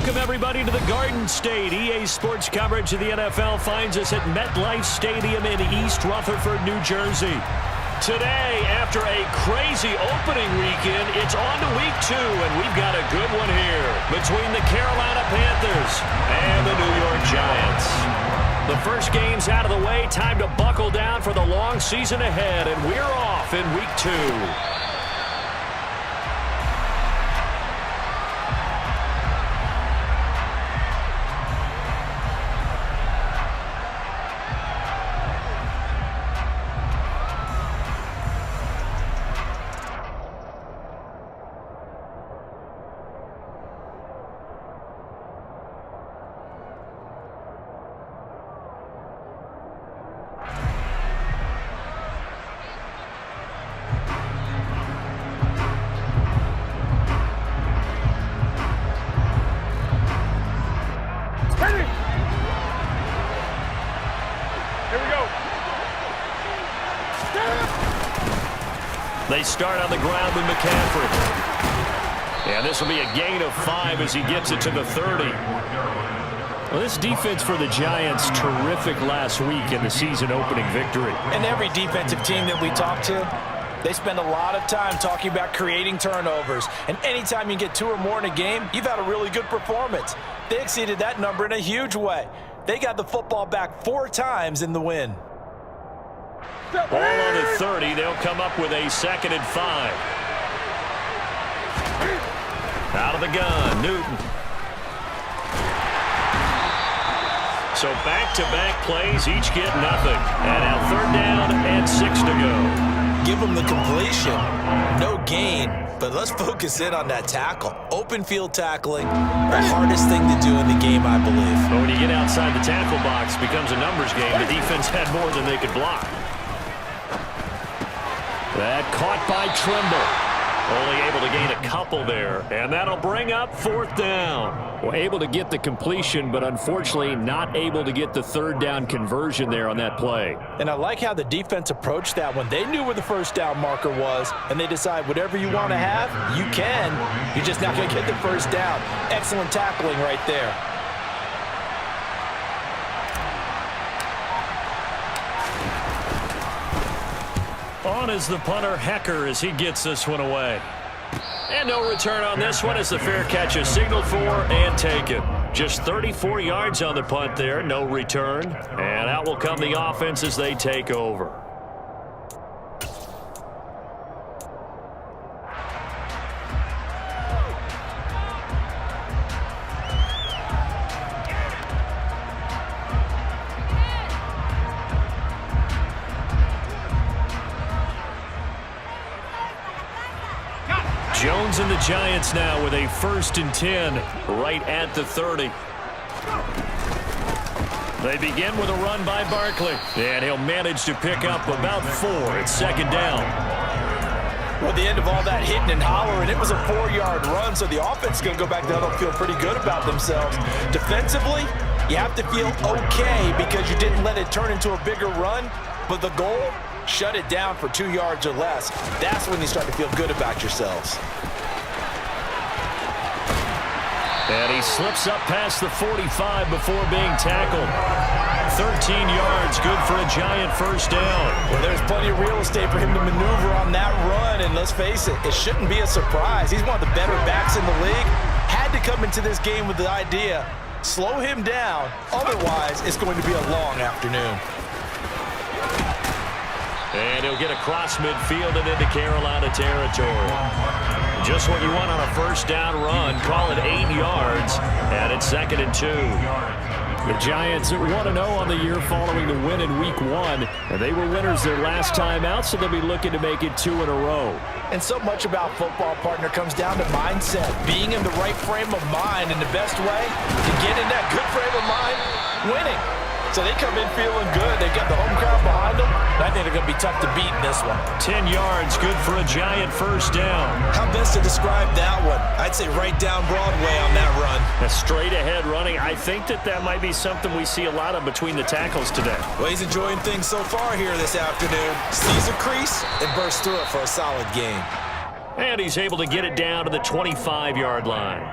Welcome, everybody, to the Garden State. EA Sports coverage of the NFL finds us at MetLife Stadium in East Rutherford, New Jersey. Today, after a crazy opening weekend, it's on to week 2, and we've got a good one here between the Carolina Panthers and the New York Giants. The first game's out of the way. Time to buckle down for the long season ahead, and we're off in week 2. They start on the ground with McCaffrey. And this will be a gain of 5 as he gets it to the 30. Well, this defense for the Giants, terrific last week in the season-opening victory. And every defensive team that we talk to, they spend a lot of time talking about creating turnovers. And anytime you get 2 or more in a game, you've had a really good performance. They exceeded that number in a huge way. They got the football back 4 times in the win. Ball on the 30. They'll come up with a 2nd and 5. Out of the gun, Newton. So back-to-back plays, each get nothing. And now 3rd down and 6 to go. Give them the completion. No gain, but let's focus in on that tackle. Open field tackling, the hardest thing to do in the game, I believe. But when you get outside the tackle box, it becomes a numbers game. The defense had more than they could block. That caught by Trimble. Only able to gain a couple there. And that'll bring up 4th down. Well, able to get the completion, but unfortunately not able to get the 3rd down conversion there on that play. And I like how the defense approached that one. They knew where the 1st down marker was, and they decide whatever you want to have, you can. You're just not going to get the 1st down. Excellent tackling right there. On is the punter, Hecker, as he gets this one away. And no return on this one as the fair catch is signaled for and taken. Just 34 yards on the punt there, no return. And out will come the offense as they take over. Jones and the Giants now with a 1st and 10 right at the 30. They begin with a run by Barkley, and he'll manage to pick up about 4 at 2nd down. Well, at the end of all that hitting and hollering, it was a 4-yard run, so the offense is going to go back down and feel pretty good about themselves. Defensively, you have to feel okay because you didn't let it turn into a bigger run, but the goal, shut it down for 2 yards or less. That's when you start to feel good about yourselves. And he slips up past the 45 before being tackled. 13 yards, good for a Giant 1st down. Well, there's plenty of real estate for him to maneuver on that run, and let's face it, it shouldn't be a surprise. He's one of the better backs in the league. Had to come into this game with the idea, slow him down, otherwise it's going to be a long afternoon. And he'll get across midfield and into Carolina territory. Just what you want on a 1st down run. Call it 8 yards, and it's 2nd and 2. The Giants are 1-0 on the year following the win in Week 1. And they were winners their last time out, so they'll be looking to make it 2 in a row. And so much about football, partner, comes down to mindset. Being in the right frame of mind, and the best way to get in that good frame of mind, winning. So they come in feeling good. They got the home crowd behind them. I think they're going to be tough to beat in this one. 10 yards, good for a Giant 1st down. How best to describe that one? I'd say right down Broadway on that run. A straight ahead running. I think that might be something we see a lot of between the tackles today. Well, he's enjoying things so far here this afternoon. Sees a crease and bursts through it for a solid game. And he's able to get it down to the 25-yard line.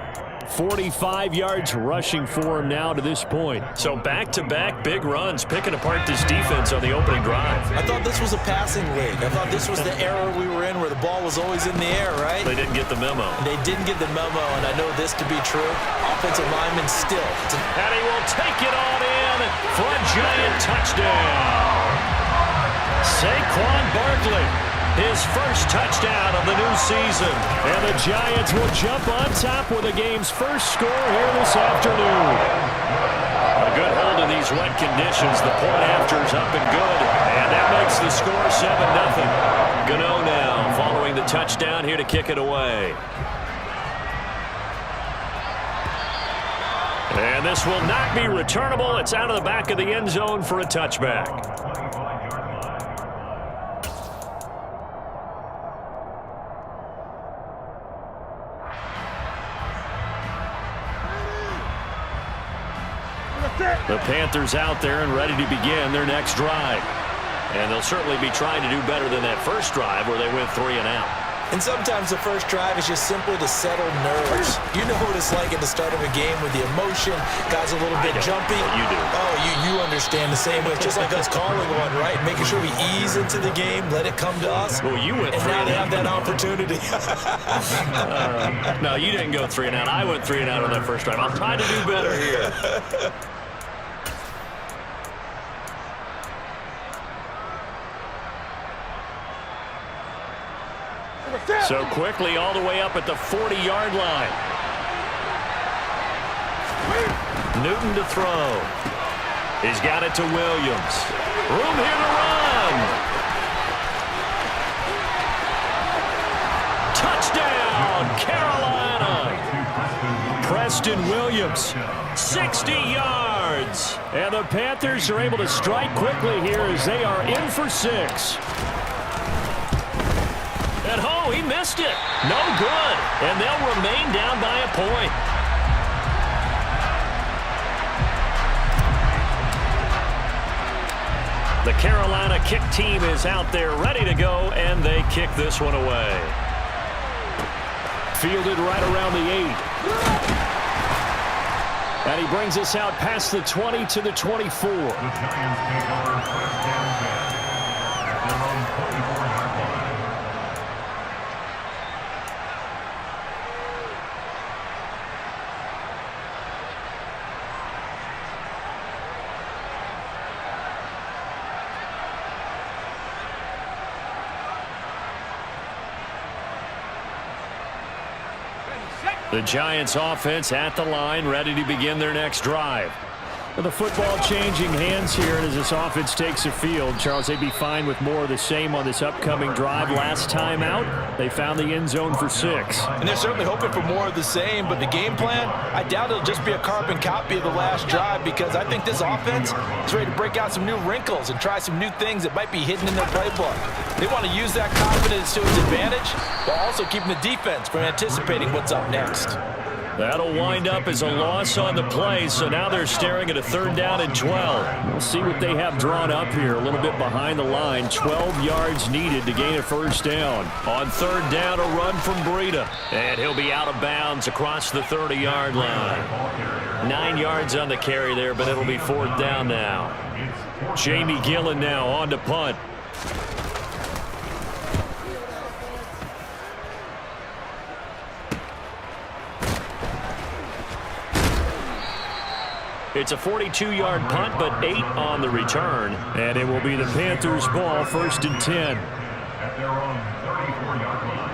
45 yards rushing for him now to this point. So back-to-back big runs, picking apart this defense on the opening drive. I thought this was a passing league. I thought this was the era we were in where the ball was always in the air, right? They didn't get the memo. They didn't get the memo, and I know this to be true. Offensive lineman still. And he will take it on in for a giant touchdown. Saquon Barkley, his first touchdown of the new season. And the Giants will jump on top with the game's first score here this afternoon. A good hold in these wet conditions. The point after's up and good. And that makes the score 7-0. Gano now following the touchdown here to kick it away. And this will not be returnable. It's out of the back of the end zone for a touchback. The Panthers out there and ready to begin their next drive. And they'll certainly be trying to do better than that first drive where they went 3 and out. And sometimes the first drive is just simply to settle nerves. You know what it's like at the start of a game with the emotion. Guys a little bit jumpy. You do. Oh, you understand the same way. It's just like us calling one, right? Making sure we ease into the game, let it come to us. Well, you went 3 and now they have that opportunity. No, you didn't go 3 and out. I went 3 and out on that first drive. I'll try to do better here. So quickly all the way up at the 40-yard line. Newton to throw. He's got it to Williams. Room here to run. Touchdown, Carolina. Preston Williams, 60 yards. And the Panthers are able to strike quickly here as they are in for 6. And oh, he missed it. No good. And they'll remain down by a point. The Carolina kick team is out there ready to go, and they kick this one away. Fielded right around the 8. And he brings us out past the 20 to the 24. The Giants offense at the line, ready to begin their next drive. The football changing hands here as this offense takes the field. Charles, they'd be fine with more of the same on this upcoming drive. Last time out, they found the end zone for 6. And they're certainly hoping for more of the same, but the game plan, I doubt it'll just be a carbon copy of the last drive, because I think this offense is ready to break out some new wrinkles and try some new things that might be hidden in their playbook. They want to use that confidence to its advantage while also keeping the defense from anticipating what's up next. That'll wind up as a loss on the play, so now they're staring at a 3rd down and 12. We'll see what they have drawn up here, a little bit behind the line. 12 yards needed to gain a 1st down. On 3rd down, a run from Breida. And he'll be out of bounds across the 30-yard line. 9 yards on the carry there, but it'll be 4th down now. Jamie Gillen now on to punt. It's a 42-yard punt, but 8 on the return. And it will be the Panthers' ball, 1st and 10. At their own 34-yard line.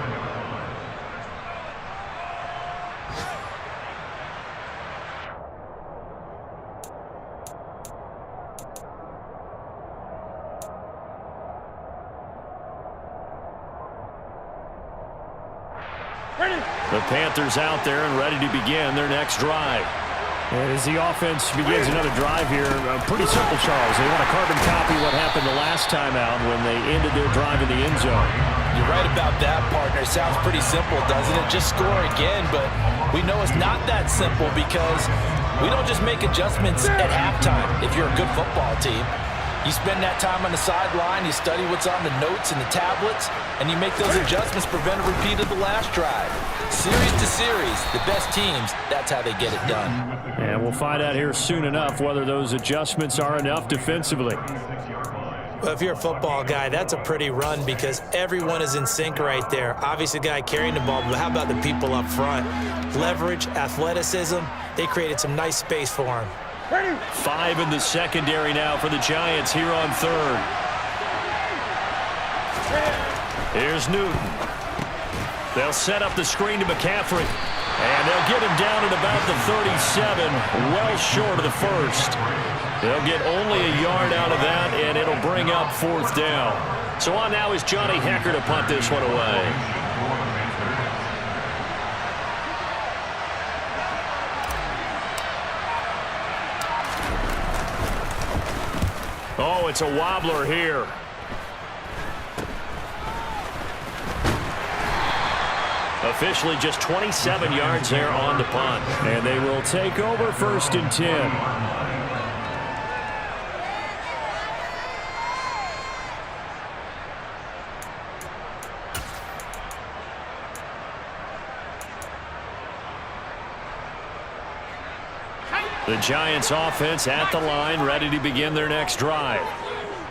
The Panthers out there and ready to begin their next drive. As the offense begins another drive here, pretty simple, Charles. They want to carbon copy what happened the last time out when they ended their drive in the end zone. You're right about that, partner. Sounds pretty simple, doesn't it? Just score again, but we know it's not that simple because we don't just make adjustments at halftime if you're a good football team. You spend that time on the sideline, you study what's on the notes and the tablets, and you make those adjustments, prevent a repeat of the last drive. Series to series, the best teams, that's how they get it done. And we'll find out here soon enough whether those adjustments are enough defensively. Well, if you're a football guy, that's a pretty run because everyone is in sync right there. Obviously, the guy carrying the ball, but how about the people up front? Leverage, athleticism, they created some nice space for him. 5 in the secondary now for the Giants here on third. Here's Newton. They'll set up the screen to McCaffrey. And they'll get him down at about the 37, well short of the first. They'll get only a yard out of that, and it'll bring up 4th down. So on now is Johnny Hecker to punt this one away. Oh, it's a wobbler here. Officially just 27 yards there on the punt. And they will take over 1st and 10. The Giants offense at the line, ready to begin their next drive.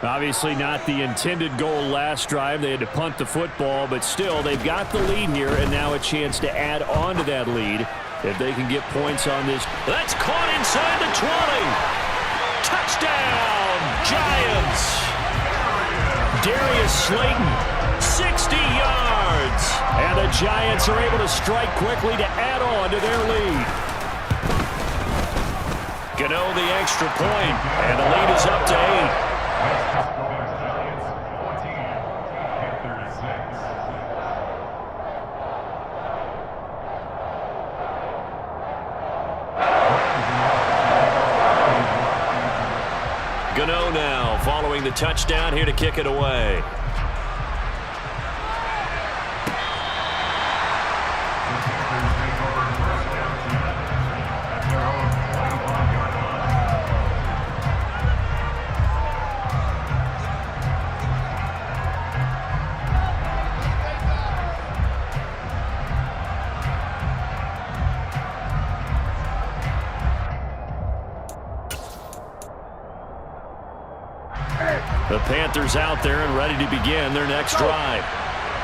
Obviously not the intended goal last drive. They had to punt the football, but still they've got the lead here and now a chance to add on to that lead if they can get points on this. That's caught inside the 20. Touchdown, Giants. Darius Slayton, 60 yards. And the Giants are able to strike quickly to add on to their lead. Gano the extra point, and the lead is up to 8. Gano now following the touchdown here to kick it away. The Panthers out there and ready to begin their next drive.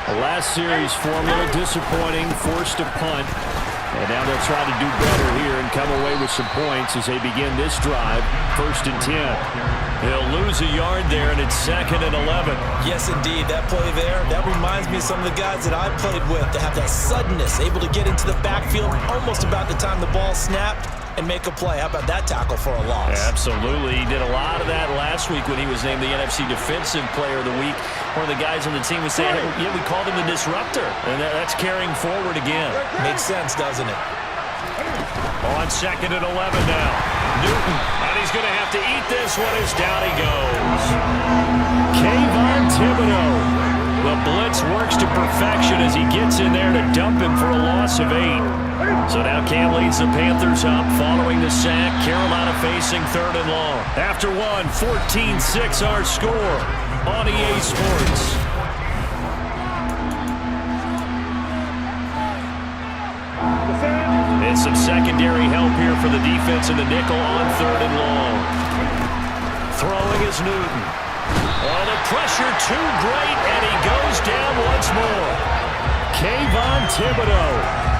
The last series formula disappointing, forced to punt. And now they'll try to do better here and come away with some points as they begin this drive, 1st and 10. They'll lose a yard there, and it's 2nd and 11. Yes, indeed. That play there, that reminds me of some of the guys that I played with to have that suddenness, able to get into the backfield almost about the time the ball snapped and make a play. How about that tackle for a loss? Yeah, absolutely. He did a lot of that last week when he was named the NFC Defensive Player of the Week. One of the guys on the team was saying, yeah, we called him the disruptor. And that's carrying forward again. Makes sense, doesn't it? On 2nd and 11 now. Newton, and he's going to have to eat this one as down he goes. Kayvon Thibodeau. The blitz works to perfection as he gets in there to dump him for a loss of 8. So now Cam leads the Panthers up following the sack. Carolina facing 3rd and long. After one, 14-6 our score on EA Sports. And some secondary help here for the defense in the nickel on 3rd and long. Throwing is Newton. Oh, the pressure too great, and he goes down once more. Kayvon Thibodeau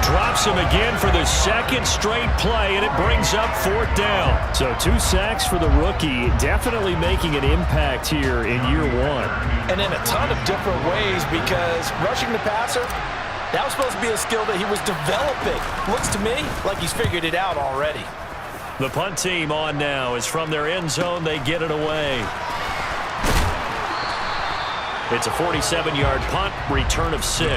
drops him again for the 2nd straight play, and it brings up 4th down. So 2 sacks for the rookie, definitely making an impact here in year 1. And in a ton of different ways, because rushing the passer, that was supposed to be a skill that he was developing. Looks to me like he's figured it out already. The punt team on now is from their end zone. They get it away. It's a 47-yard punt, return of 6.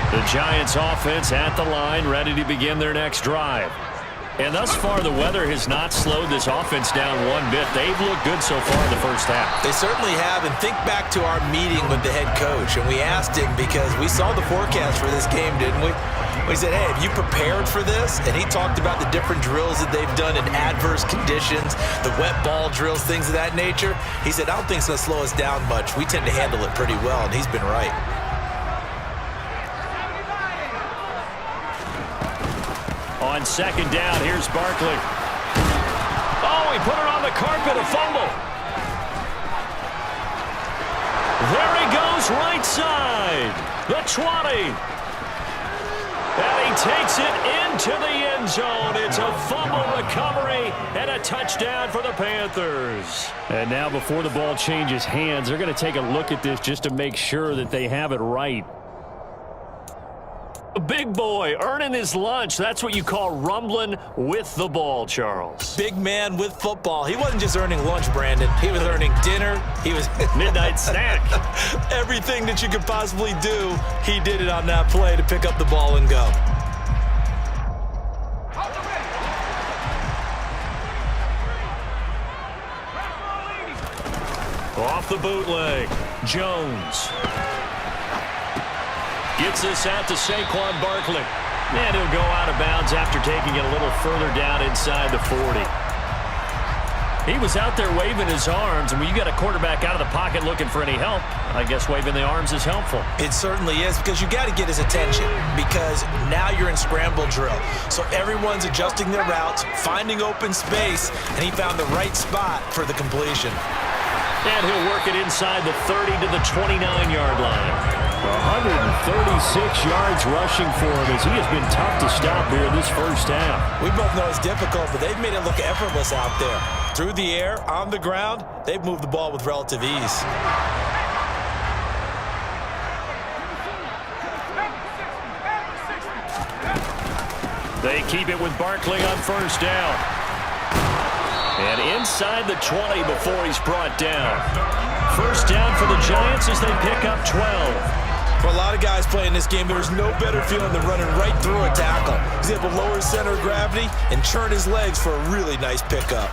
The Giants offense at the line, ready to begin their next drive. And thus far, the weather has not slowed this offense down one bit. They've looked good so far in the first half. They certainly have, and think back to our meeting with the head coach, and we asked him because we saw the forecast for this game, didn't we? We said, hey, have you prepared for this? And he talked about the different drills that they've done in adverse conditions, the wet ball drills, things of that nature. He said, I don't think it's going to slow us down much. We tend to handle it pretty well, and he's been right. On second down, here's Barkley. Oh, he put it on the carpet, a fumble. There he goes, right side. The 20. And he takes it into the end zone. It's a fumble recovery and a touchdown for the Panthers. And now before the ball changes hands, they're going to take a look at this just to make sure that they have it right. A big boy earning his lunch. That's what you call rumbling with the ball, Charles. Big man with football. He wasn't just earning lunch, Brandon. He was earning dinner. He was midnight snack. Everything that you could possibly do, he did it on that play to pick up the ball and go. Off the bootleg, Jones. Gets this out to Saquon Barkley. And he'll go out of bounds after taking it a little further down inside the 40. He was out there waving his arms, and when you got a quarterback out of the pocket looking for any help, I guess waving the arms is helpful. It certainly is, because you got to get his attention, because now you're in scramble drill. So everyone's adjusting their routes, finding open space, and he found the right spot for the completion. And he'll work it inside the 30 to the 29-yard line. 136 yards rushing for him as he has been tough to stop here this first half. We both know it's difficult, but they've made it look effortless out there. Through the air, on the ground, they've moved the ball with relative ease. They keep it with Barkley on first down. And inside the 20 before he's brought down. First down for the Giants as they pick up 12. For a lot of guys playing this game, there's no better feeling than running right through a tackle. He's able to lower his center of gravity and churn his legs for a really nice pickup.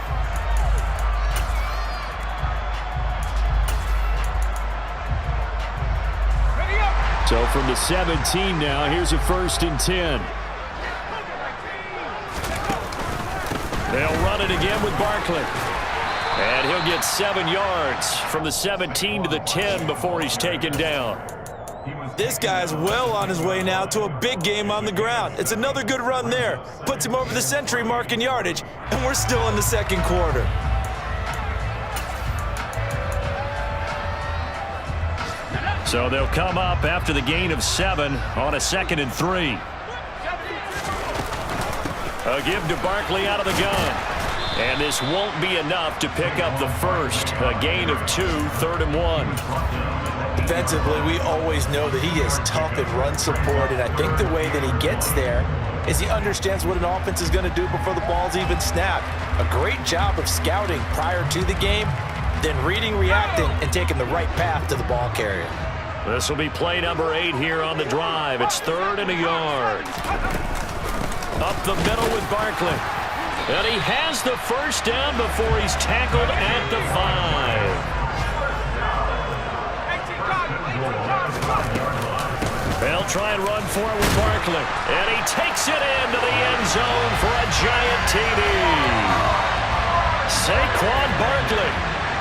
So from the 17 now, here's a 1st and 10. They'll run it again with Barkley. And he'll get 7 yards from the 17 to the 10 before he's taken down. This guy's well on his way now to a big game on the ground. It's another good run there. Puts him over the century mark in yardage, and we're still in the second quarter. So they'll come up after the gain of 7 on a 2nd and 3. A give to Barkley out of the gun. And this won't be enough to pick up the first. A gain of 2, 3rd and 1. Defensively, we always know that he is tough in run support, and I think the way that he gets there is he understands what an offense is going to do before the ball's even snapped. A great job of scouting prior to the game, then reading, reacting, and taking the right path to the ball carrier. This will be play number 8 here on the drive. It's 3rd and a yard. Up the middle with Barkley. And he has the first down before he's tackled at the 5. They'll try and run for it with Barkley. And he takes it into the end zone for a giant TD. Saquon Barkley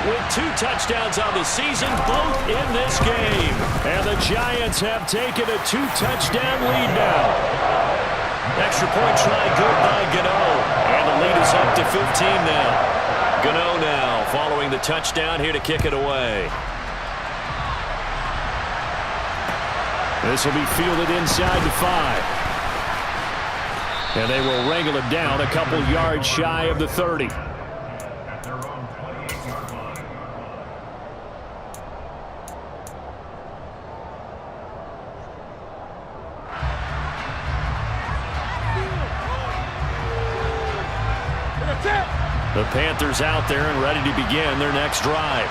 with 2 touchdowns on the season, both in this game. And the Giants have taken a 2-touchdown lead now. Extra point try good by Gano. And the lead is up to 15 now. Gano now following the touchdown here to kick it away. This will be fielded inside the 5. And they will wrangle it down a couple yards shy of the 30. The Panthers out there and ready to begin their next drive.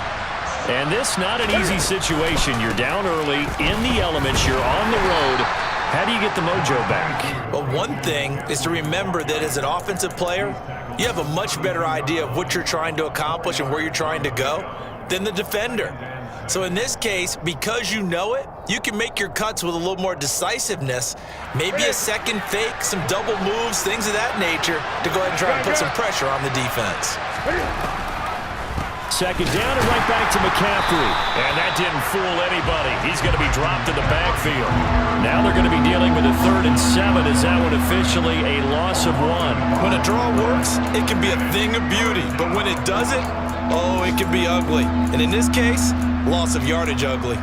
And this not an easy situation. You're down early, in the elements, you're on the road. How do you get the mojo back? Well, one thing is to remember that as an offensive player, you have a much better idea of what you're trying to accomplish and where you're trying to go than the defender. So in this case, because you know it, you can make your cuts with a little more decisiveness, maybe a second fake, some double moves, things of that nature, to go ahead and try and put some pressure on the defense. Second down and right back to McCaffrey. And that didn't fool anybody. He's going to be dropped in the backfield. Now they're going to be dealing with a 3rd and 7. Is that one officially a loss of 1? When a draw works, it can be a thing of beauty. But when it doesn't, oh, it can be ugly. And in this case, loss of yardage ugly.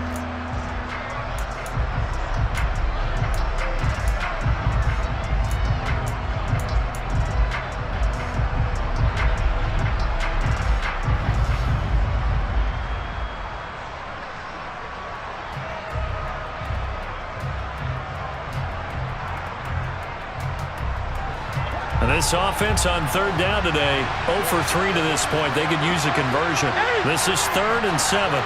And this offense on 3rd down today, 0 for 3 to this point. They could use a conversion. This is 3rd and 7.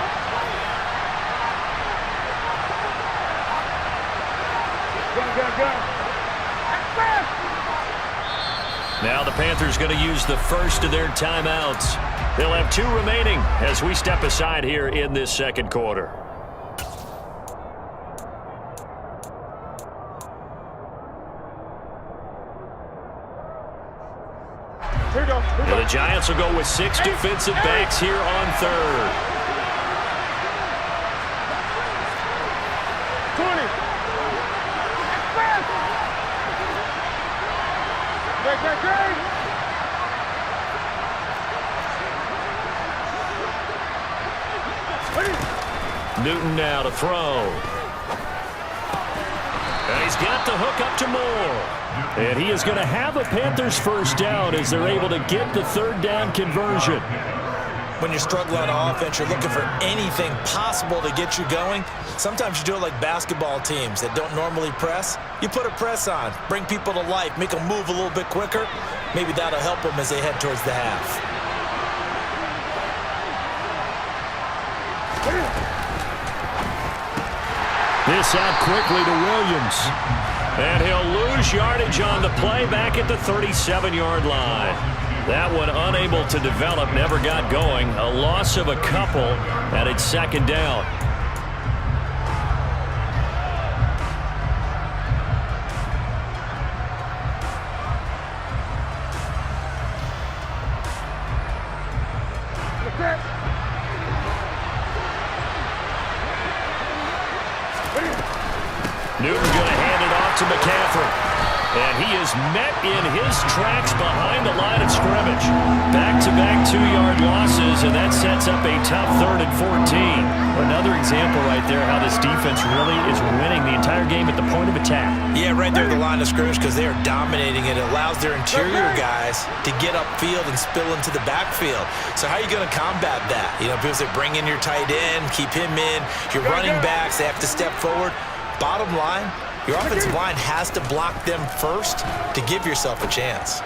Now the Panthers going to use the first of their timeouts. They'll have 2 remaining as we step aside here in this second quarter. And the Giants will go with 6 defensive backs here on 3rd. 20. Newton now to throw. And he's got the hook up to Moore. And he is going to have a Panthers first down as they're able to get the 3rd down conversion. When you're struggling on offense, you're looking for anything possible to get you going. Sometimes you do it like basketball teams that don't normally press. You put a press on, bring people to life, make them move a little bit quicker. Maybe that'll help them as they head towards the half. This out quickly to Williams. And he'll lose yardage on the play back at the 37-yard line. That one unable to develop, never got going. A loss of a couple, and it's 2nd down. Newton going to hand it off to McCaffrey. And he is met in his tracks behind the line of scrimmage. Back-to-back 2-yard losses, and that sets up a tough 3rd and 14. Another example right there how this defense really is winning the entire game at the point of attack. Yeah, right there at the line of scrimmage because they are dominating it. It allows their interior guys to get upfield and spill into the backfield. So how are you going to combat that? You know, people say bring in your tight end, keep him in. Your running backs, they have to step forward. Bottom line, your offensive line has to block them first to give yourself a chance.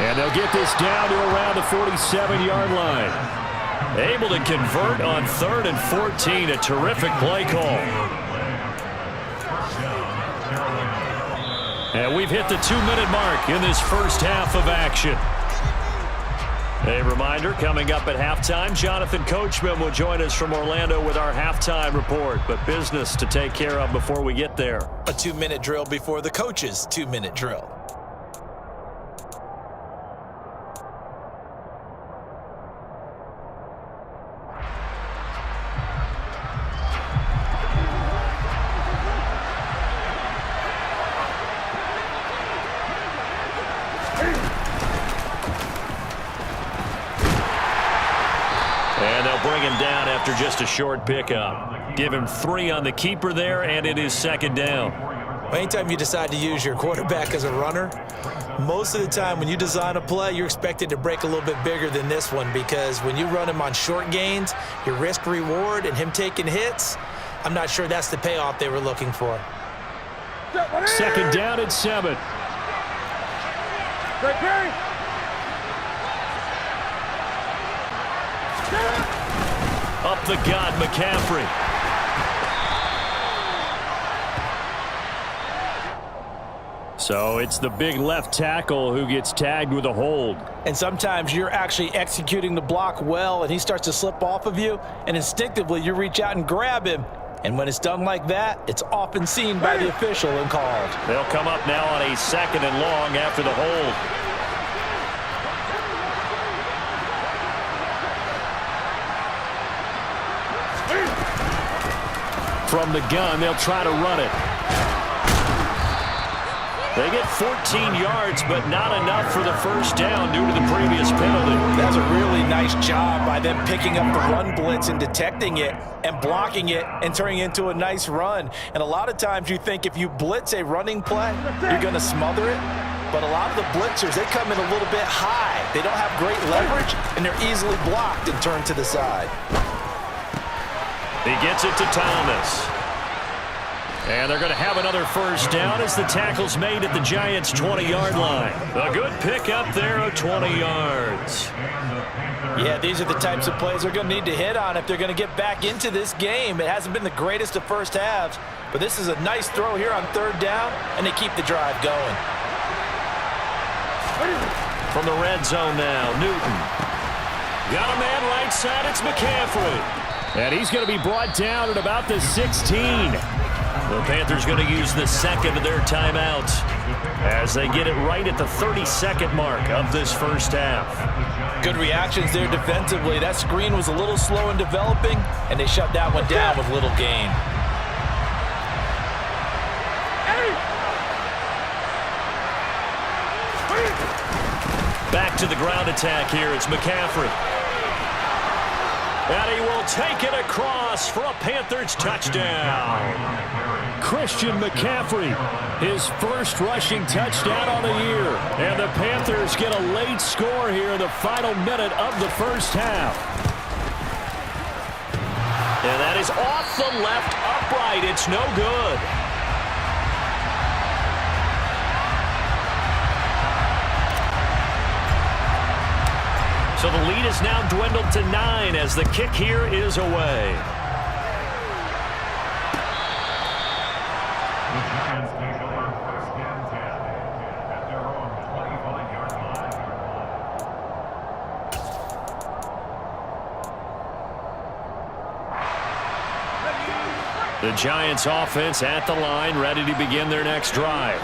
And they'll get this down to around the 47-yard line. Able to convert on 3rd and 14. A terrific play call. And we've hit the 2-minute mark in this first half of action. A reminder, coming up at halftime, Jonathan Coachman will join us from Orlando with our halftime report. But business to take care of before we get there. A 2-minute drill before the coach's 2-minute drill. Bring him down after just a short pickup. Give him 3 on the keeper there, and it is 2nd down. Anytime you decide to use your quarterback as a runner, most of the time when you design a play, you're expected to break a little bit bigger than this one because when you run him on short gains, your risk-reward and him taking hits, I'm not sure that's the payoff they were looking for. 2nd down at 7. Up the gut, McCaffrey. So it's the big left tackle who gets tagged with a hold. And sometimes you're actually executing the block well, and he starts to slip off of you, and instinctively you reach out and grab him. And when it's done like that, it's often seen by the official and called. They'll come up now on a 2nd and long after the hold. From the gun, they'll try to run it. They get 14 yards, but not enough for the first down due to the previous penalty. That's a really nice job by them picking up the run blitz and detecting it and blocking it and turning it into a nice run. And a lot of times you think if you blitz a running play, you're going to smother it. But a lot of the blitzers, they come in a little bit high. They don't have great leverage, and they're easily blocked and turned to the side. He gets it to Thomas. And they're going to have another first down as the tackle's made at the Giants' 20-yard line. A good pickup there of 20 yards. Yeah, these are the types of plays they're going to need to hit on if they're going to get back into this game. It hasn't been the greatest of first halves, but this is a nice throw here on 3rd down, and they keep the drive going. From the red zone now, Newton. Got a man right side, it's McCaffrey. And he's going to be brought down at about the 16. The Panthers going to use the 2nd of their timeouts as they get it right at the 32nd mark of this first half. Good reactions there defensively. That screen was a little slow in developing, and they shut that one down with little gain. Back to the ground attack here. It's McCaffrey. And he will take it across for a Panthers touchdown. Christian McCaffrey, his first rushing touchdown on the year. And the Panthers get a late score here in the final minute of the first half. And that is off the left upright. It's no good. So the lead is now dwindled to 9 as the kick here is away. The Giants offense at the line, ready to begin their next drive.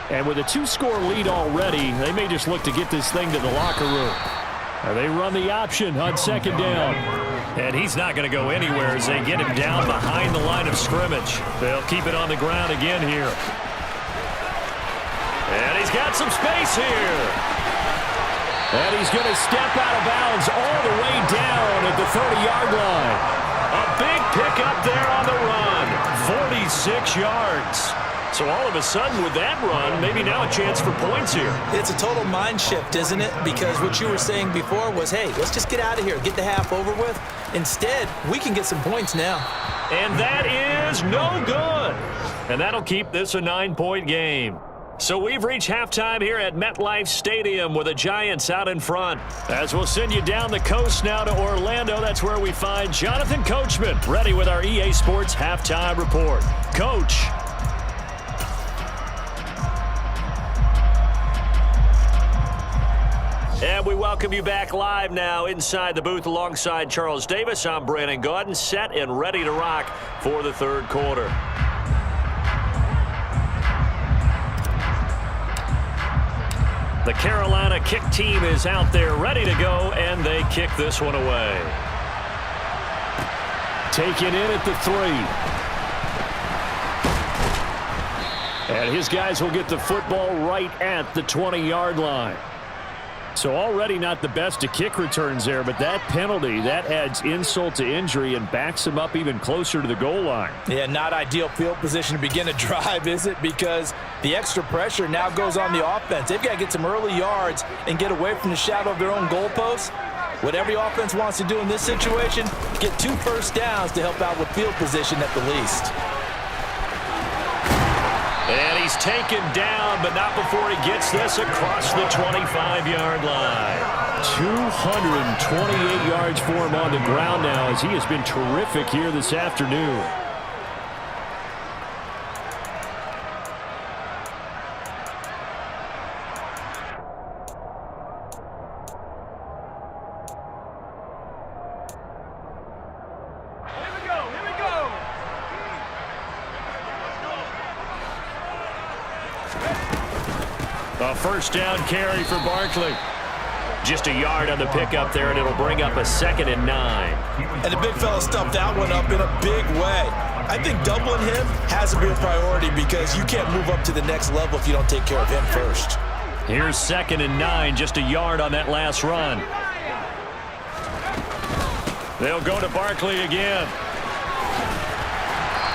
And with a 2-score lead already, they may just look to get this thing to the locker room. They run the option on 2nd down. And he's not going to go anywhere as they get him down behind the line of scrimmage. They'll keep it on the ground again here. And he's got some space here. And he's going to step out of bounds all the way down at the 30-yard line. A big pickup there on the run. 46 yards. So all of a sudden with that run, maybe now a chance for points here. It's a total mind shift, isn't it? Because what you were saying before was, hey, let's just get out of here, get the half over with. Instead, we can get some points now. And that is no good. And that'll keep this a 9-point game. So we've reached halftime here at MetLife Stadium with the Giants out in front. As we'll send you down the coast now to Orlando, that's where we find Jonathan Coachman, ready with our EA Sports Halftime Report. Coach. And we welcome you back live now inside the booth alongside Charles Davis. I'm Brandon Gaudin, set and ready to rock for the 3rd quarter. The Carolina kick team is out there ready to go, and they kick this one away. Taken in at the 3. And his guys will get the football right at the 20-yard line. So already not the best of kick returns there, but that penalty, that adds insult to injury and backs him up even closer to the goal line. Yeah, not ideal field position to begin a drive, is it? Because the extra pressure now goes on the offense. They've got to get some early yards and get away from the shadow of their own goalposts. What every offense wants to do in this situation, get 2 first downs to help out with field position at the least. And he's taken down, but not before he gets this across the 25-yard line. 228 yards for him on the ground now as he has been terrific here this afternoon. A first down carry for Barkley. Just a yard on the pickup there, and it'll bring up a 2nd and 9. And the big fella stuffed that one up in a big way. I think doubling him has to be a priority because you can't move up to the next level if you don't take care of him first. Here's 2nd and 9, just a yard on that last run. They'll go to Barkley again.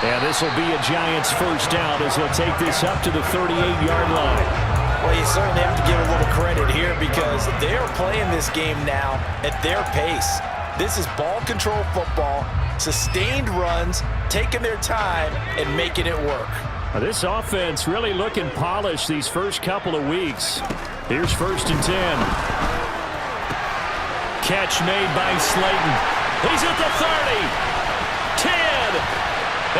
And this will be a Giants first down as they'll take this up to the 38-yard line. Well, you certainly have to give a little credit here because they're playing this game now at their pace. This is ball control football, sustained runs, taking their time, and making it work. This offense really looking polished these first couple of weeks. Here's 1st and 10. Catch made by Slayton. He's at the 30. 10.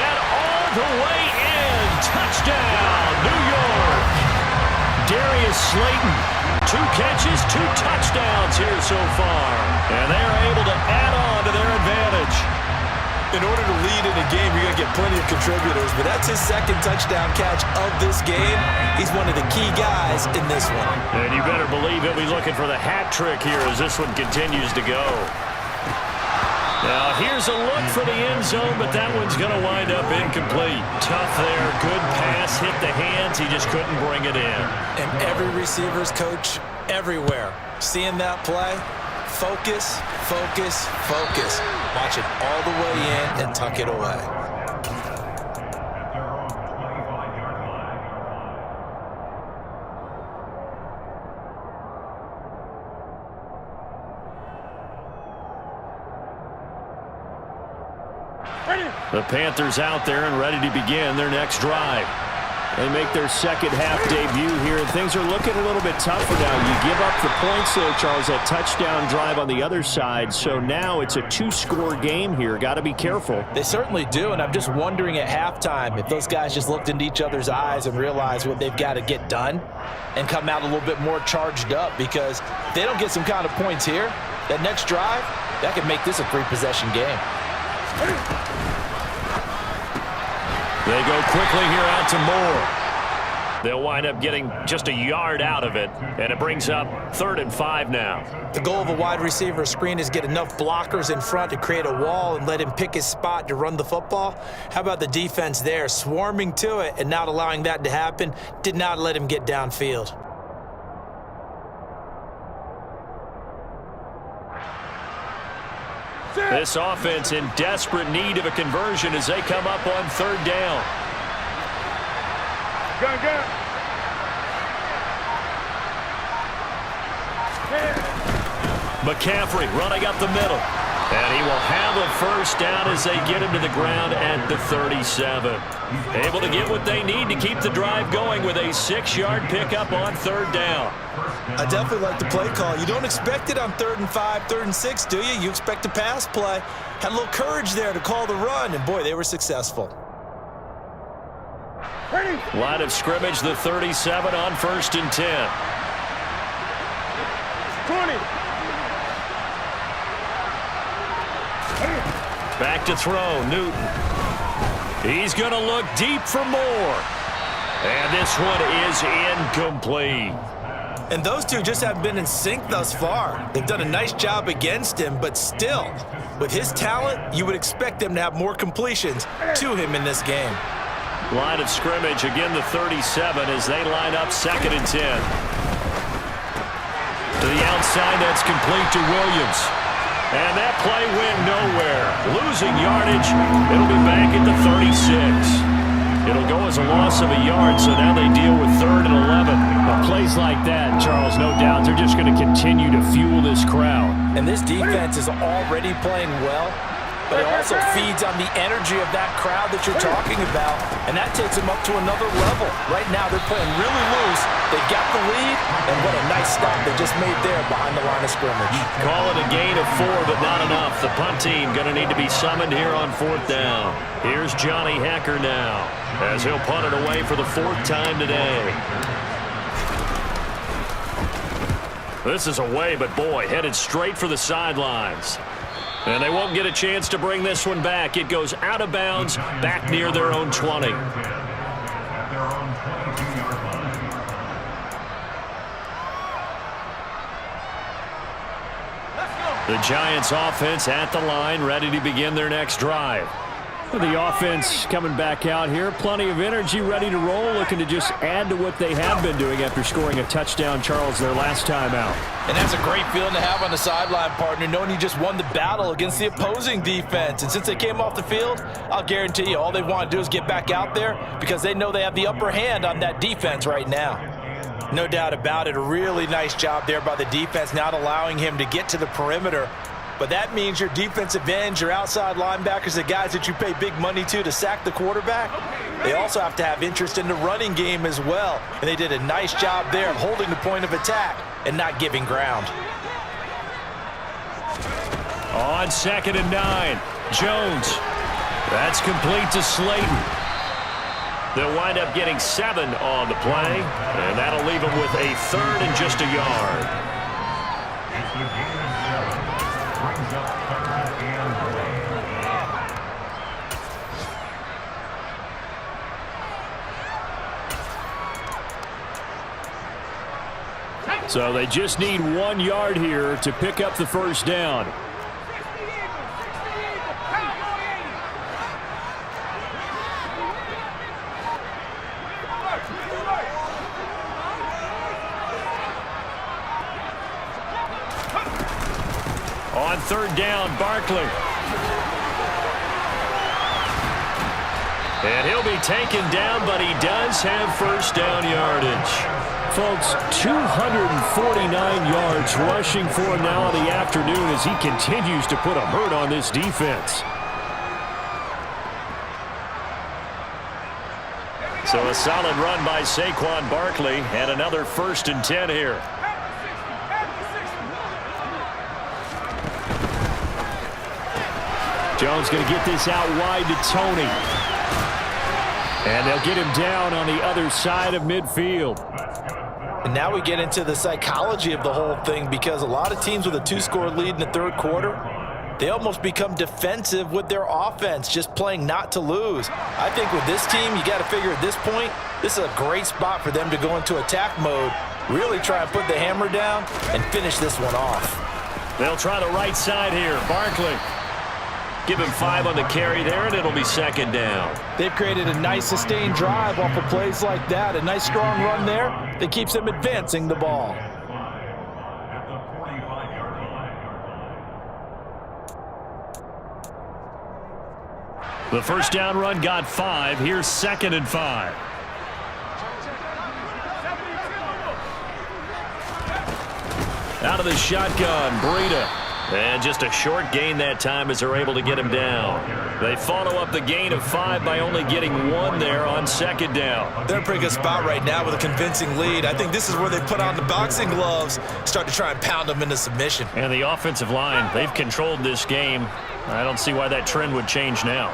And all the way in. Touchdown, New York. Darius Slayton, 2 catches, 2 touchdowns here so far. And they're able to add on to their advantage. In order to lead in a game, you're going to get plenty of contributors, but that's his 2nd touchdown catch of this game. He's one of the key guys in this one. And you better believe he'll be looking for the hat trick here as this one continues to go. Now, here's a look for the end zone, but that one's going to wind up incomplete. Tough there. Good pass. Hit the hands. He just couldn't bring it in. And every receiver's coach everywhere. Seeing that play, focus, focus, focus. Watch it all the way in and tuck it away. The Panthers out there and ready to begin their next drive. They make their second half debut here, and things are looking a little bit tougher now. You give up the points there, Charles, that touchdown drive on the other side. So now it's a 2-score game here. Got to be careful. They certainly do, and I'm just wondering at halftime if those guys just looked into each other's eyes and realized what they've got to get done and come out a little bit more charged up, because if they don't get some kind of points here, that next drive, that could make this a 3-possession game. They go quickly here out to Moore. They'll wind up getting just a yard out of it, and it brings up 3rd and 5 now. The goal of a wide receiver screen is get enough blockers in front to create a wall and let him pick his spot to run the football. How about the defense there, swarming to it and not allowing that to happen? Did not let him get downfield. This offense in desperate need of a conversion as they come up on 3rd down. Go. McCaffrey running up the middle. And he will have a first down as they get him to the ground at the 37. Able to get what they need to keep the drive going with a 6-yard pickup on 3rd down. I definitely like the play call. You don't expect it on 3rd and 5, 3rd and 6, do you? You expect a pass play. Had a little courage there to call the run, and boy, they were successful. Line of scrimmage, the 37 on 1st and 10. 20. Back to throw, Newton. He's going to look deep for more. And this one is incomplete. And those two just haven't been in sync thus far. They've done a nice job against him, but still, with his talent, you would expect them to have more completions to him in this game. Line of scrimmage, again the 37 as they line up 2nd and 10. To the outside, that's complete to Williams. And that play went nowhere. Losing yardage, it'll be back at the 36. It'll go as a loss of a yard, so now they deal with 3rd and 11. But plays like that, Charles, no doubt, they're just going to continue to fuel this crowd. And this defense is already playing well, but it also feeds on the energy of that crowd that you're talking about, and that takes them up to another level. Right now, they're playing really loose. They got the lead, and what a nice stop they just made there behind the line of scrimmage. Call it a gain of 4, but not enough. The punt team going to need to be summoned here on 4th down. Here's Johnny Hecker now, as he'll punt it away for the 4th time today. This is away, but boy, headed straight for the sidelines. And they won't get a chance to bring this one back. It goes out of bounds, back near their own 20. their own 22-yard line. The Giants offense at the line, ready to begin their next drive. The offense coming back out here. Plenty of energy, ready to roll, looking to just add to what they have been doing after scoring a touchdown, Charles, their last time out. And that's a great feeling to have on the sideline, partner, knowing you just won the battle against the opposing defense. And since they came off the field, I'll guarantee you all they want to do is get back out there because they know they have the upper hand on that defense right now. No doubt about it. A really nice job there by the defense, not allowing him to get to the perimeter. But that means your defensive ends, your outside linebackers, the guys that you pay big money to sack the quarterback, they also have to have interest in the running game as well. And they did a nice job there of holding the point of attack and not giving ground. On 2nd and 9, Jones. That's complete to Slayton. They'll wind up getting 7 on the play, and that'll leave them with a 3rd and just a yard. It's the game of 7. Brings up 3rd and 3. So they just need 1 yard here to pick up the first down. On 3rd down, Barkley. And he'll be taken down, but he does have first down yardage. Folks, 249 yards rushing for him now in the afternoon as he continues to put a hurt on this defense. So a solid run by Saquon Barkley and another 1st and 10 here. Jones going to get this out wide to Tony. And they'll get him down on the other side of midfield. And now we get into the psychology of the whole thing because a lot of teams with a 2-score lead in the 3rd quarter, they almost become defensive with their offense, just playing not to lose. I think with this team, you got to figure at this point, this is a great spot for them to go into attack mode, really try and put the hammer down and finish this one off. They'll try the right side here. Barkley. Give him 5 on the carry there, and it'll be 2nd down. They've created a nice sustained drive off of plays like that. A nice strong run there that keeps them advancing the ball. At the 45-yard line. The first down run got 5. Here's 2nd and 5. Out of the shotgun, Breida. And just a short gain that time as they're able to get him down. They follow up the gain of 5 by only getting 1 there on 2nd down. They're in a pretty good spot right now with a convincing lead. I think this is where they put on the boxing gloves, start to try and pound them into submission. And the offensive line, they've controlled this game. I don't see why that trend would change now.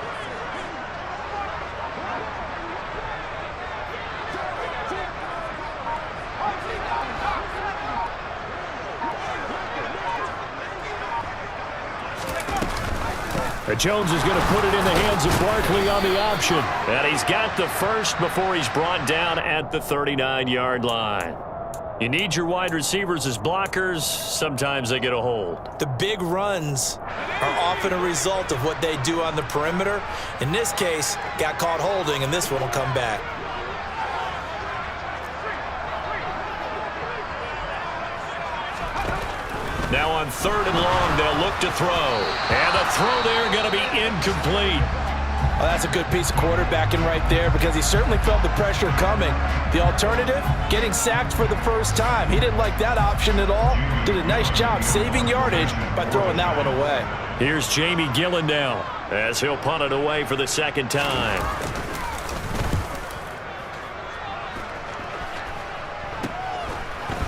Jones is going to put it in the hands of Barkley on the option. And he's got the first before he's brought down at the 39-yard line. You need your wide receivers as blockers. Sometimes they get a hold. The big runs are often a result of what they do on the perimeter. In this case, got caught holding, and this one will come back. Now on 3rd and long, they'll look to throw. And the throw there going to be incomplete. Well, that's a good piece of quarterbacking right there because he certainly felt the pressure coming. The alternative, getting sacked for the first time. He didn't like that option at all. Did a nice job saving yardage by throwing that one away. Here's Jamie Gillen now as he'll punt it away for the 2nd time.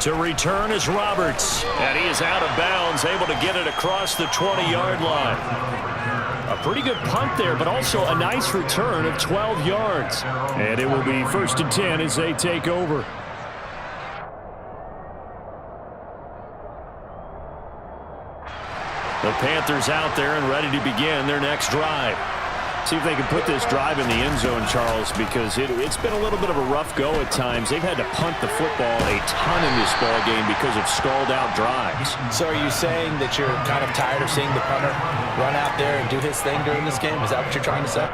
To return is Roberts, and he is out of bounds, able to get it across the 20-yard line. A pretty good punt there, but also a nice return of 12 yards. And it will be 1st and 10 as they take over. The Panthers out there and ready to begin their next drive. See if they can put this drive in the end zone, Charles, because it's been a little bit of a rough go at times. They've had to punt the football a ton in this ball game because of stalled-out drives. So are you saying that you're kind of tired of seeing the punter run out there and do his thing during this game? Is that what you're trying to say?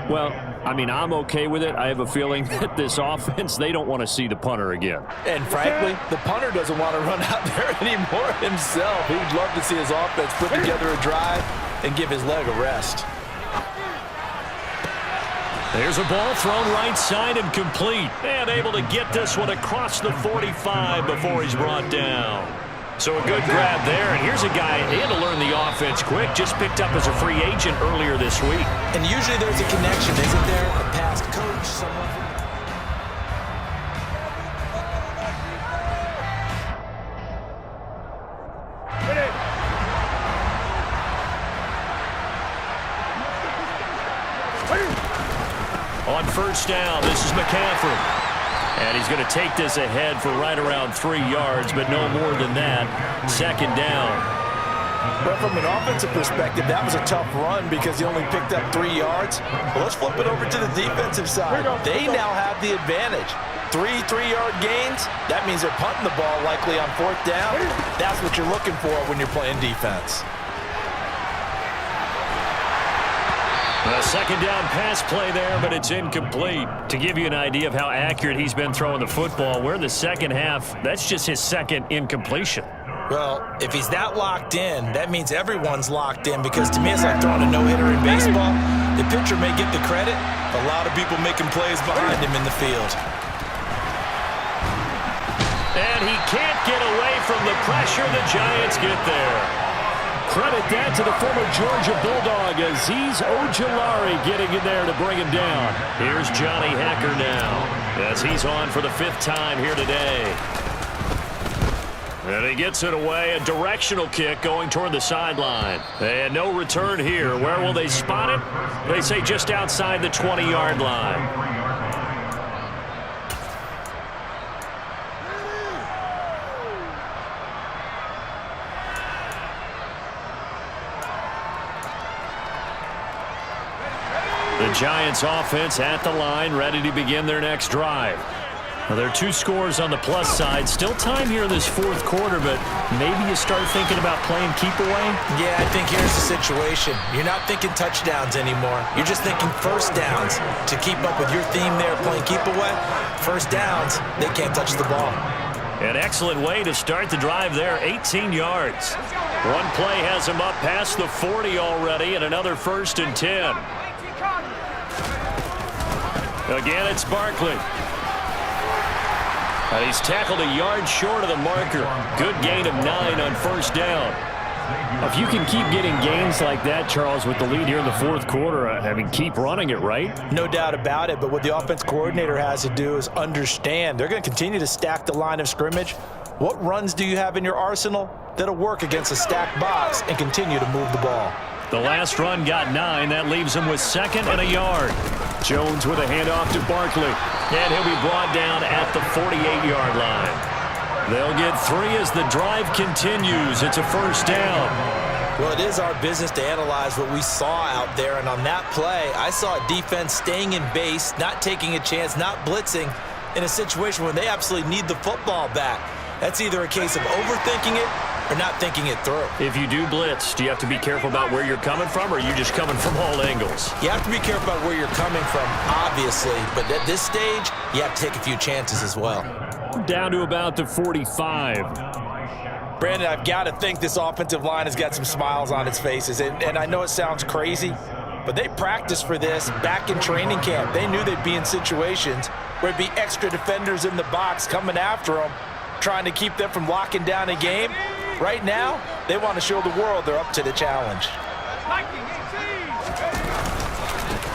Well, I mean, I'm okay with it. I have a feeling that this offense, they don't want to see the punter again. And frankly, the punter doesn't want to run out there anymore himself. He would love to see his offense put together a drive and give his leg a rest. There's a ball thrown right side and complete. And able to get this one across the 45 before he's brought down. So a good grab there. And here's a guy, he had to learn the offense quick. Just picked up as a free agent earlier this week. And usually there's a connection, isn't there? A past coach, someone. On first down, this is McCaffrey. And he's going to take this ahead for right around 3 yards, but no more than that. Second down. But from an offensive perspective, that was a tough run because he only picked up 3 yards. Well, let's flip it over to the defensive side. They now have the advantage. 3 3-yard gains, that means they're punting the ball likely on fourth down. That's what you're looking for when you're playing defense. A second down pass play there, but it's incomplete. To give you an idea of how accurate he's been throwing the football, we're in the second half. That's just his second incompletion. Well, if he's that locked in, that means everyone's locked in, because to me it's like throwing a no-hitter in baseball. The pitcher may get the credit, but a lot of people making plays behind him in the field. And he can't get away from the pressure. The Giants get there. Credit that to the former Georgia Bulldog, Azeez Ojulari, getting in there to bring him down. Here's Johnny Hacker now, as he's on for the 5th time here today. And he gets it away, a directional kick going toward the sideline. And no return here. Where will they spot it? They say just outside the 20-yard line. The Giants offense at the line, ready to begin their next drive. Now, there are 2 scores on the plus side. Still time here in this 4th quarter, but maybe you start thinking about playing keep away? Yeah, I think here's the situation. You're not thinking touchdowns anymore. You're just thinking first downs. To keep up with your theme there, playing keep away, first downs, they can't touch the ball. An excellent way to start the drive there, 18 yards. One play has him up past the 40 already, and another 1st and 10. Again, it's Barkley. He's tackled a yard short of the marker. Good gain of 9 on first down. If you can keep getting gains like that, Charles, with the lead here in the 4th quarter, I mean, keep running it, right? No doubt about it, but what the offense coordinator has to do is understand they're going to continue to stack the line of scrimmage. What runs do you have in your arsenal that'll work against a stacked box and continue to move the ball? The last run got 9. That leaves him with 2nd and a yard. Jones with a handoff to Barkley. And he'll be brought down at the 48-yard line. They'll get 3 as the drive continues. It's a first down. Well, it is our business to analyze what we saw out there. And on that play, I saw a defense staying in base, not taking a chance, not blitzing in a situation where they absolutely need the football back. That's either a case of overthinking it or not thinking it through. If you do blitz, do you have to be careful about where you're coming from, or are you just coming from all angles? You have to be careful about where you're coming from, obviously, but at this stage, you have to take a few chances as well. Down to about the 45. Brandon, I've got to think this offensive line has got some smiles on its faces, and I know it sounds crazy, but they practiced for this back in training camp. They knew they'd be in situations where it'd be extra defenders in the box coming after them, trying to keep them from locking down a game. Right now, they want to show the world they're up to the challenge.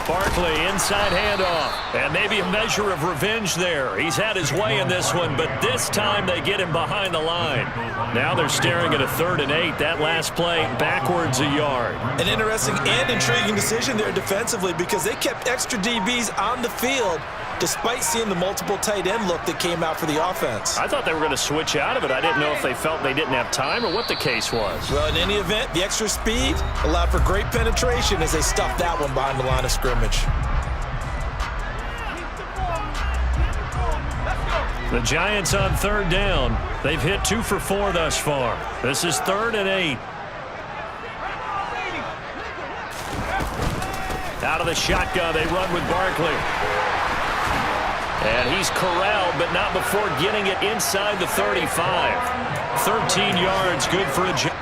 Barkley, inside handoff, and maybe a measure of revenge there. He's had his way in this one, but this time they get him behind the line. Now they're staring at a 3rd and 8. That last play, backwards a yard. An interesting and intriguing decision there defensively, because they kept extra DBs on the field despite seeing the multiple tight end look that came out for the offense. I thought they were going to switch out of it. I didn't know if they felt they didn't have time or what the case was. Well, in any event, the extra speed allowed for great penetration as they stuffed that one behind the line of scrimmage. The Giants on third down. They've hit 2 for 4 thus far. This is 3rd and 8. Out of the shotgun, they run with Barkley. And he's corralled, but not before getting it inside the 35. 13 yards, good for a Giant.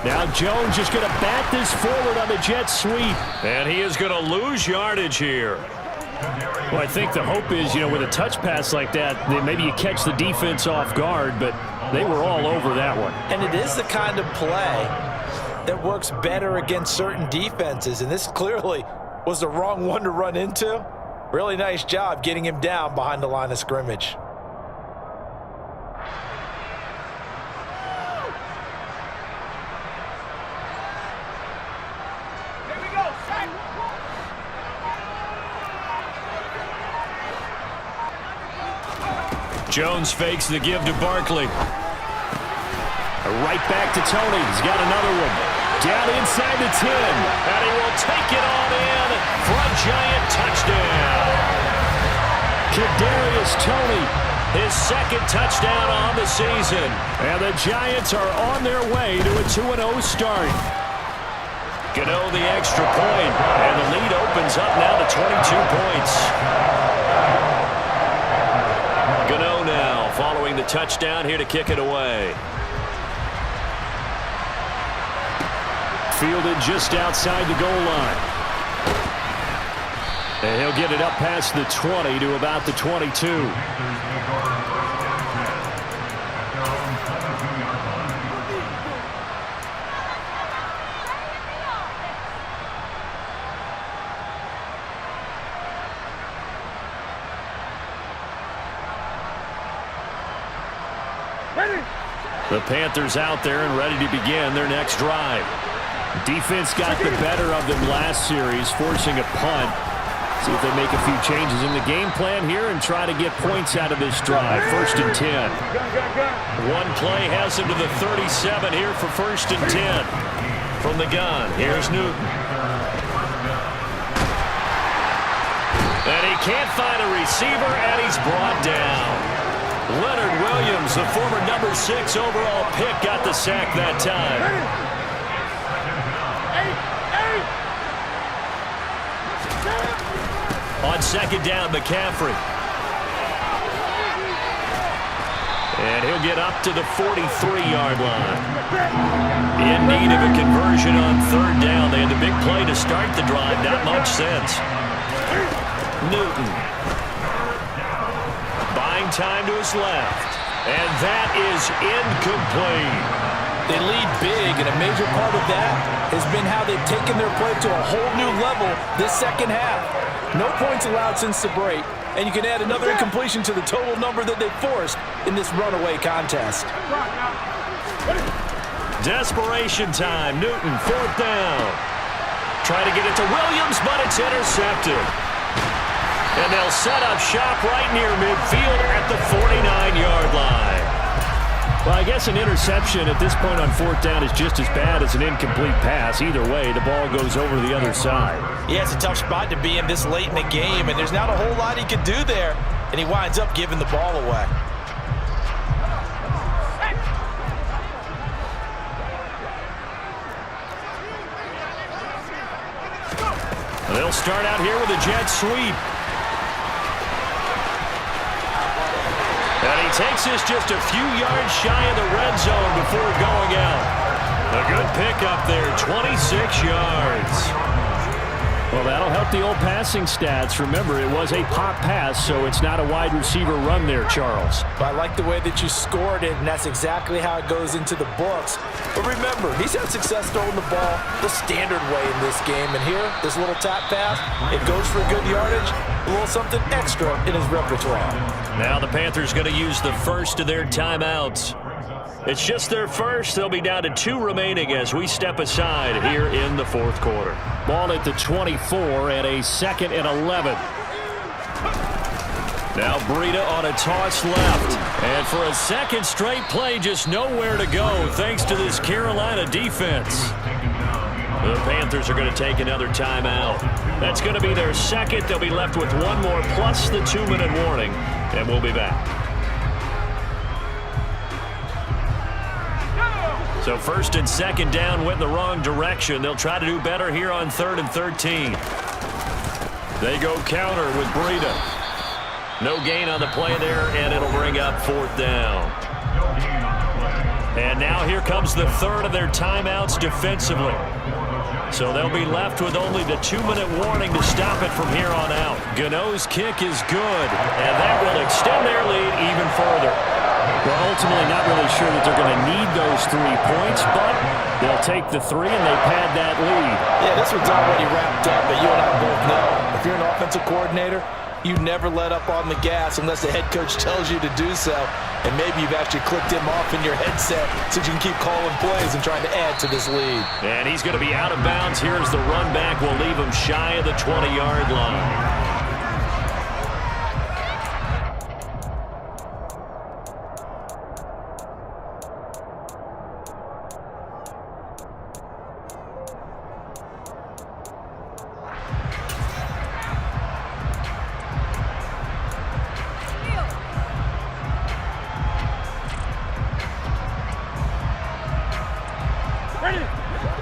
Now Jones is going to bat this forward on the jet sweep. And he is going to lose yardage here. Well, I think the hope is, with a touch pass like that, maybe you catch the defense off guard, but they were all over that one. And it is the kind of play that works better against certain defenses, and this clearly was the wrong one to run into. Really nice job getting him down behind the line of scrimmage. Jones fakes the give to Barkley. Right back to Tony. He's got another one. Down inside the 10. And he will take it on in for a Giant touchdown. Kadarius Toney, his 2nd touchdown on the season. And the Giants are on their way to a 2-0 start. Gano the extra point. And the lead opens up now to 22 points. Gano now following the touchdown here to kick it away. Fielded just outside the goal line. And he'll get it up past the 20 to about the 22. The Panthers out there and ready to begin their next drive. Defense got the better of them last series, forcing a punt. See if they make a few changes in the game plan here and try to get points out of this drive. 1st and 10. One play has him to the 37 here for 1st and 10. From the gun, here's Newton. And he can't find a receiver, and he's brought down. Leonard Williams, the former number 6 overall pick, got the sack that time. On 2nd down, McCaffrey. And he'll get up to the 43-yard line. In need of a conversion on 3rd down. They had the big play to start the drive. Not much sense. Newton. Buying time to his left. And that is incomplete. They lead big, and a major part of that has been how they've taken their play to a whole new level this 2nd half. No points allowed since the break, and you can add another incompletion to the total number that they've forced in this runaway contest. Desperation time. Newton, 4th down. Trying to get it to Williams, but it's intercepted. And they'll set up shop right near midfield at the 49-yard line. Well, I guess an interception at this point on fourth down is just as bad as an incomplete pass. Either way, the ball goes over to the other side. Yeah, it's a tough spot to be in this late in the game, and there's not a whole lot he can do there, and he winds up giving the ball away. They'll start out here with a jet sweep. And he takes this just a few yards shy of the red zone before going out. A good pickup there, 26 yards. Well, that'll help the old passing stats. Remember, it was a pop pass, so it's not a wide receiver run there, Charles. But I like the way that you scored it, and that's exactly how it goes into the books. But remember, he's had success throwing the ball the standard way in this game. And here, this little tap pass, it goes for good yardage, a little something extra in his repertoire. Now the Panthers going to use the first of their timeouts. It's just their first. They'll be down to 2 remaining as we step aside here in the fourth quarter. Ball at the 24 and a 2nd and 11. Now Breida on a toss left. And for a second straight play, just nowhere to go thanks to this Carolina defense. The Panthers are going to take another timeout. That's going to be their second. They'll be left with 1 more plus the 2-minute warning. And we'll be back. So 1st and 2nd down went in the wrong direction. They'll try to do better here on 3rd and 13. They go counter with Breida. No gain on the play there, and it'll bring up 4th down. And now here comes the 3rd of their timeouts defensively. So they'll be left with only the 2-minute warning to stop it from here on out. Gano's kick is good, and that will extend their lead even further. Well, ultimately not really sure that they're going to need those 3 points, but they'll take the 3 and they pad that lead. Yeah, this one's already wrapped up, but you and I both know if you're an offensive coordinator, you never let up on the gas unless the head coach tells you to do so. And maybe you've actually clicked him off in your headset so you can keep calling plays and trying to add to this lead. And he's going to be out of bounds. Here's the run back. Will leave him shy of the 20-yard line.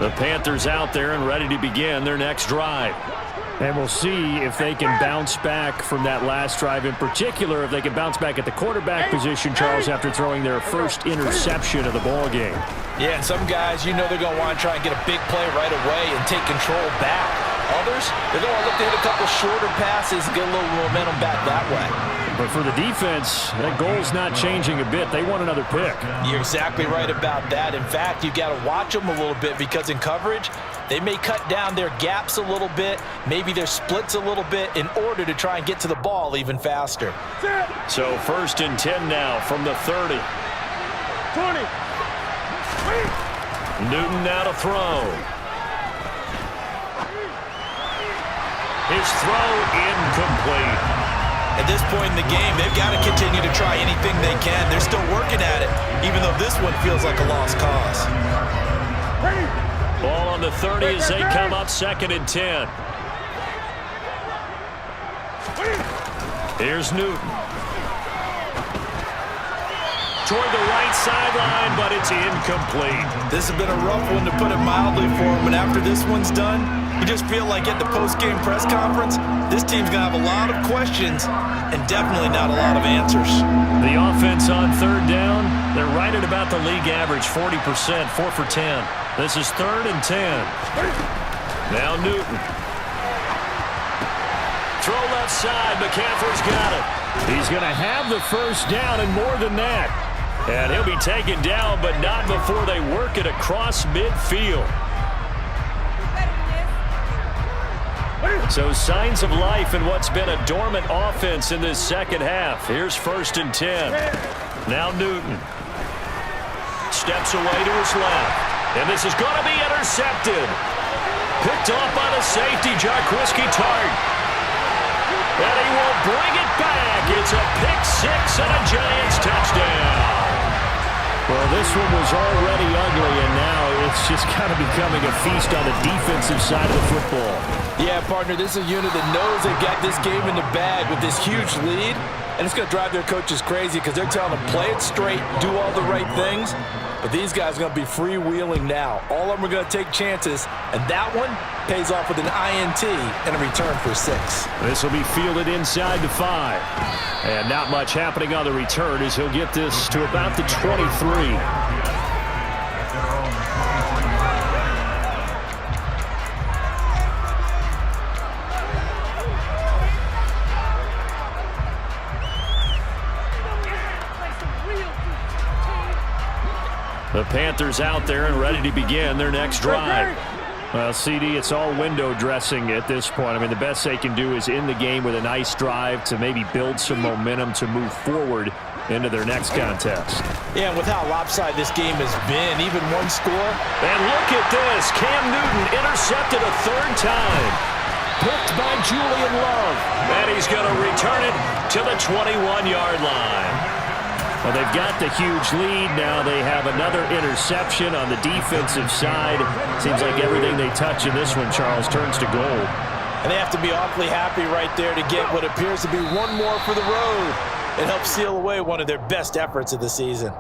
The Panthers out there and ready to begin their next drive. And we'll see if they can bounce back from that last drive. In particular, if they can bounce back at the quarterback position, Charles, after throwing their first interception of the ball game. Yeah, and some guys, you know they're going to want to try and get a big play right away and take control back. Others, they're going to look to hit a couple shorter passes and get a little momentum back that way. But for the defense, that goal's not changing a bit. They want another pick. You're exactly right about that. In fact, you got to watch them a little bit because in coverage, they may cut down their gaps a little bit, maybe their splits a little bit in order to try and get to the ball even faster. So 1st and 10 now from the 30. 20. Newton now to throw. His throw incomplete. At this point in the game, they've got to continue to try anything they can. They're still working at it, even though this one feels like a lost cause. Ball on the 30 as they come up 2nd and 10. Here's Newton. Toward the right sideline, but it's incomplete. This has been a rough one, to put it mildly, for him. But after this one's done, you just feel like at the post-game press conference, this team's going to have a lot of questions and definitely not a lot of answers. The offense on 3rd down, they're right at about the league average, 40%, 4 for 10. This is 3rd and 10. Now Newton. Throw left side, McCaffrey's got it. He's going to have the first down and more than that. And he'll be taken down, but not before they work it across midfield. So signs of life in what's been a dormant offense in this second half. Here's 1st and 10. Now Newton. Steps away to his left. And this is going to be intercepted. Picked off by the safety, Jarquiski Tart. And he will bring it back. It's a pick 6 and a Giants touchdown. Well, this one was already ugly, and now it's just kind of becoming a feast on the defensive side of the football. Yeah, partner, this is a unit that knows they've got this game in the bag with this huge lead, and it's going to drive their coaches crazy because they're telling them play it straight, do all the right things. But these guys are going to be freewheeling now. All of them are going to take chances, and that one pays off with an INT and a return for 6. This will be fielded inside the 5. And not much happening on the return as he'll get this to about the 23. The Panthers out there and ready to begin their next drive. Well, CD, it's all window dressing at this point. I mean, the best they can do is in the game with a nice drive to maybe build some momentum to move forward into their next contest. Yeah, and with how lopsided this game has been, even one score. And look at this. Cam Newton intercepted a 3rd time. Picked by Julian Love. And he's going to return it to the 21-yard line. Well, they've got the huge lead. Now they have another interception on the defensive side. Seems like everything they touch in this one, Charles, turns to gold. And they have to be awfully happy right there to get what appears to be one more for the road. It helps seal away one of their best efforts of the season.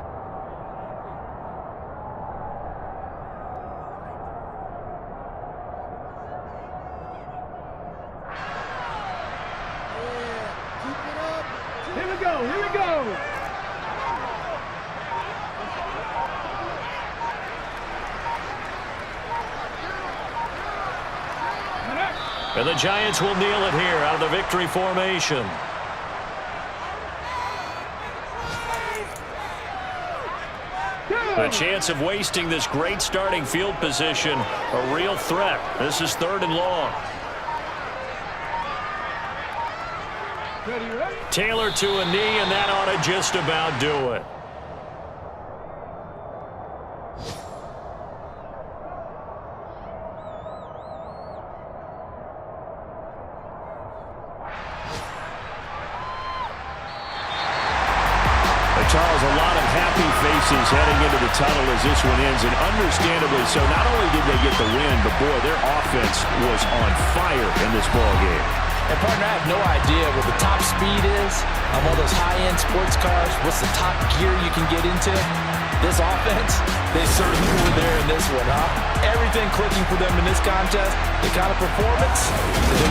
Here we go, here we go. And the Giants will kneel it here out of the victory formation. A chance of wasting this great starting field position. A real threat. This is 3rd and long. Taylor to a knee, and that ought to just about do it. Charles, a lot of happy faces heading into the tunnel as this one ends, and understandably so. Not only did they get the win, but boy, their offense was on fire in this ball game. And partner, I have no idea what the top speed is on one of those high-end sports cars. What's the top gear you can get into? This offense, they certainly were there in this one, huh? Everything clicking for them in this contest, the kind of performance that